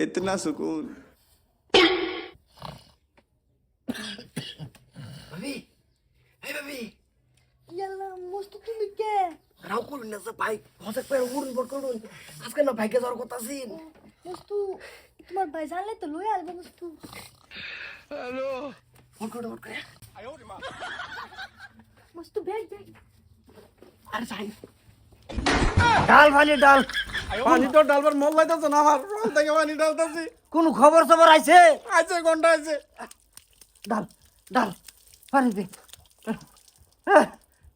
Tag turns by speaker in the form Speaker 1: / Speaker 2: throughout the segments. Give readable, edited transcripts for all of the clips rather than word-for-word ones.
Speaker 1: इतना सुकून।
Speaker 2: ভাবি এই ভাবি
Speaker 3: ইয়াল্লা মস্ত তুমি কে
Speaker 2: রাও করুন না যে ভাই হঠাৎ করে উড়ুন বড় করুন আজকে না ভাইকে যাওয়ার কথা আছেন
Speaker 3: মস্তু তোমার ভাই জানলে তো লই আসবে মস্তু
Speaker 2: ফোন করে
Speaker 3: মস্তু ব্যাগ ব্যাগ
Speaker 2: আরে যাই ডাল ভালি ডাল
Speaker 1: পানি তো ডালবার মল লাইতাছে না আমার রোল থেকে পানি ডালতাছি।
Speaker 2: কোন খবর সবর আইছে
Speaker 1: আইছে ঘন্টা আইছে।
Speaker 2: ডাল ডাল পানি দে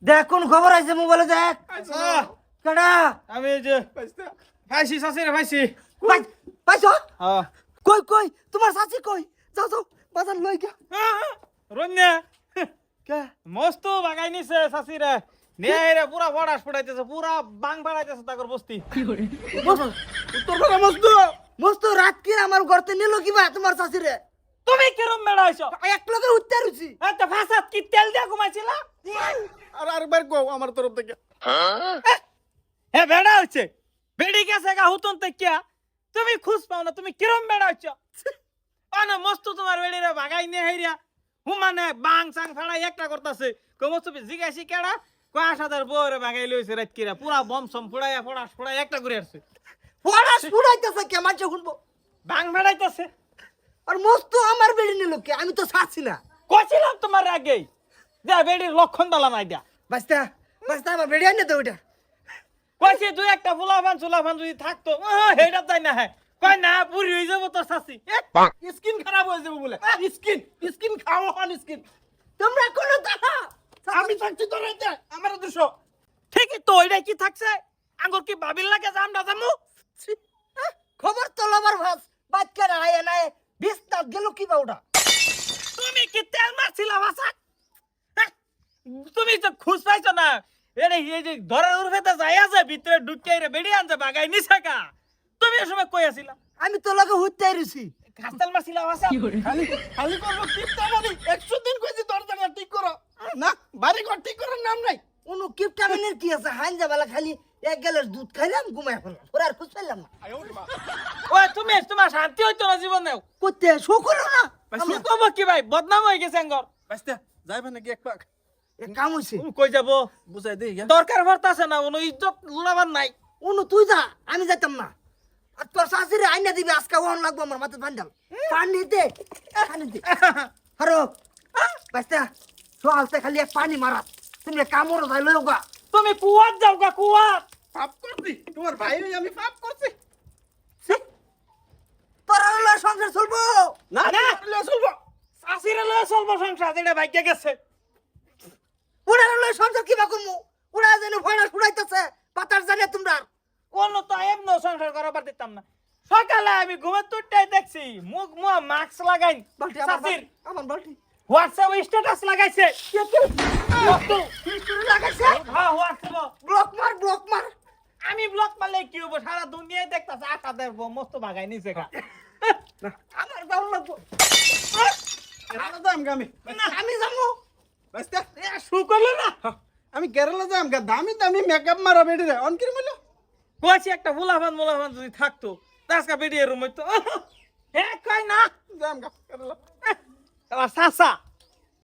Speaker 2: দেখ কোন খবর আইছে মোবাইলে দেখ কেডা
Speaker 4: আমি এই যে পাইছি শাশিরে পাইছি।
Speaker 2: পাইছো
Speaker 4: হ্যাঁ
Speaker 2: কই কই তোমার সাথী কই যাও যাও বাজার লই গে
Speaker 4: রন্যা
Speaker 2: কে
Speaker 4: মস্ত বাগাই নিছে শাশিরে নিয়ে রে পুরা ফড়াস ফড়াইতেছে পুরা বাং ফাড়াইতেছে তাকর বস্তি।
Speaker 2: উত্তর করে মস্ত মস্ত রাত কি আমার গর্তে নিল কিবা তোমার সাথী রে
Speaker 4: তুমি কিরম বেড়া হইছো?
Speaker 2: এক লগে উত্তর হইছি
Speaker 4: একটা ফাসাদ কি তেল দিয়া ঘুমাইছিলা?
Speaker 1: আর আরেকবার কও আমার তরফ থেকে।
Speaker 4: হে বেড়া হইছে বেড়ি গেছে গা হুতন তেকিয়া তুমি খুশ পাও না তুমি কিরম বেড়া হইছো? আনা মস্ত তোমার বেড়িরে বাগাই নিয়ে হাইরা হুমানে বাং সাং ফাড়াই একটা করতাছে কমস্ত জিগাইছি কেডা কয় সাদার বউরে বাগাই লইছে রাত কিরা পুরা বম সম ফুড়াইয়া ফড়াস ফড়াই একটা করে আসছে
Speaker 2: ফড়াস ফুড়াইতেছে কে মাঝে শুনবো
Speaker 4: বাং ফাড়াইতেছে।
Speaker 2: আর মস্ত আমার বেড়ি নিল কে আমি তো ছাড়ছি না
Speaker 4: কইছিলাম তোমার আগেই যে বেড়ির লক্ষণ বালা নাই দিয়া
Speaker 2: বাস্তা বাস্তা আমার বেড়ি আনে তো ওইটা
Speaker 4: কইছি দুই একটা ফুলাফান সুলাফান যদি থাকতো হেডা তাই না হ্যাঁ কয় না পুরি হয়ে যাবো তোর শাশি
Speaker 1: স্কিন খারাপ হয়ে যাবে বলে। স্কিন স্কিন খাও হন স্কিন।
Speaker 2: তোমরা কোন কথা
Speaker 1: আমি থাকছি তো রাইতে আমার দোষ।
Speaker 4: ঠিকই তো ওইটাই কি থাকছে আঙ্গুর কি ভাবিল লাগে যে আমরা যামু?
Speaker 2: খবর তো লবার ভাস বাচ্চা আয় না বিস্তার গেল কি বাউডা
Speaker 4: তুমি কি তেল মারছিলা ভাষা? তুমি তো খুশ পাইছো না এরে এই যে ধরার উর্ফেতে যাই আছে ভিতরে ঢুকিয়ে রে বেড়ি আনছে বাগাই নিছে কা তুমি এই সময় কই আছিলা?
Speaker 2: আমি তো লগে হুইতে রইছি
Speaker 4: খাস্তাল মারছিলা ভাষা?
Speaker 1: খালি খালি করব কিপটা মানে 100 দিন কইছি দরজাটা ঠিক করো না বাড়ি ঘর ঠিক করার নাম নাই।
Speaker 2: উনো কিপটামিনের কি আছে হাঞ্জা বেলা খালি এক গ্লাস দুধ খাইলাম ঘুমাই ফেললাম ওরা আর খুশ পাইলাম না
Speaker 4: ওই তুমি তোমার শান্তি হইতো না জীবনেও
Speaker 2: করতে সকল না
Speaker 4: আমি কব কি ভাই বদনাম হয়ে গেছে আঙ্গর
Speaker 1: বাস্তা যাইবা নাকি এক পাক
Speaker 2: এ কাম হইছে
Speaker 4: কই যাব
Speaker 1: বুঝাই দেই গা।
Speaker 4: দরকার পড়তাছে না কোনো ইজ্জত লুলাবার নাই।
Speaker 2: উনো তুই যা আমি যাইতাম না আর তোর শাশুড়ি আইনা দিবি আজকে ওহন লাগবো আমার মাথায় পান্ডাল পানি দে পানি দে হারো বাস্তা সোহালতে খালি এক পানি মারা তুমি কামড় যাই লইও গা
Speaker 4: তুমি কুয়াত যাও গা কুয়াত।
Speaker 1: পাপ করছি তোমার ভাইরে আমি পাপ করছি।
Speaker 2: তোরা হলো সংসার চলবো
Speaker 1: না
Speaker 4: না।
Speaker 1: না চলবো।
Speaker 4: শাশিরে লয়ে চলবো সংসার এটা ভাগ্যে গেছে।
Speaker 2: ওরা হলো সংসার কিবা করবো ওরা যেন ফাইনাল ফুড়াইতেছে পাতার জানে তোমরা
Speaker 4: কোন তো এমন সংসার করাবার দিতাম না। সকালে আমি ঘুমে তুটটাই দেখছি মুখ মুয়া মাস্ক লাগাই
Speaker 2: বালতি
Speaker 4: শাশির
Speaker 2: আমার বালতি
Speaker 4: হোয়াটসঅ্যাপ স্ট্যাটাস লাগাইছে।
Speaker 2: লাগাইছে
Speaker 4: হ্যাঁ হোয়াটসঅ্যাপ
Speaker 2: ব্লক মার
Speaker 4: আমি ব্লক মারলে কি হবো সারা দুনিয়ায় দেখতাছে আটা দেব মস্ত ভাগাই নিছে গা।
Speaker 2: আমার দাও লাগবো
Speaker 1: কেরালা যাম গা আমি।
Speaker 2: আমি যাবো
Speaker 1: বাস্তা
Speaker 4: শু করলো না
Speaker 1: আমি কেরালা যাম গা দামি দামি মেকআপ মারা বেডি রে অন কি মিলো।
Speaker 4: কইছি একটা মুলাফান যদি থাকতো আজকে বেরিয়ে রুম হইতো হ্যাঁ কই না
Speaker 1: যাম গা কেরালা।
Speaker 4: আমার চাচা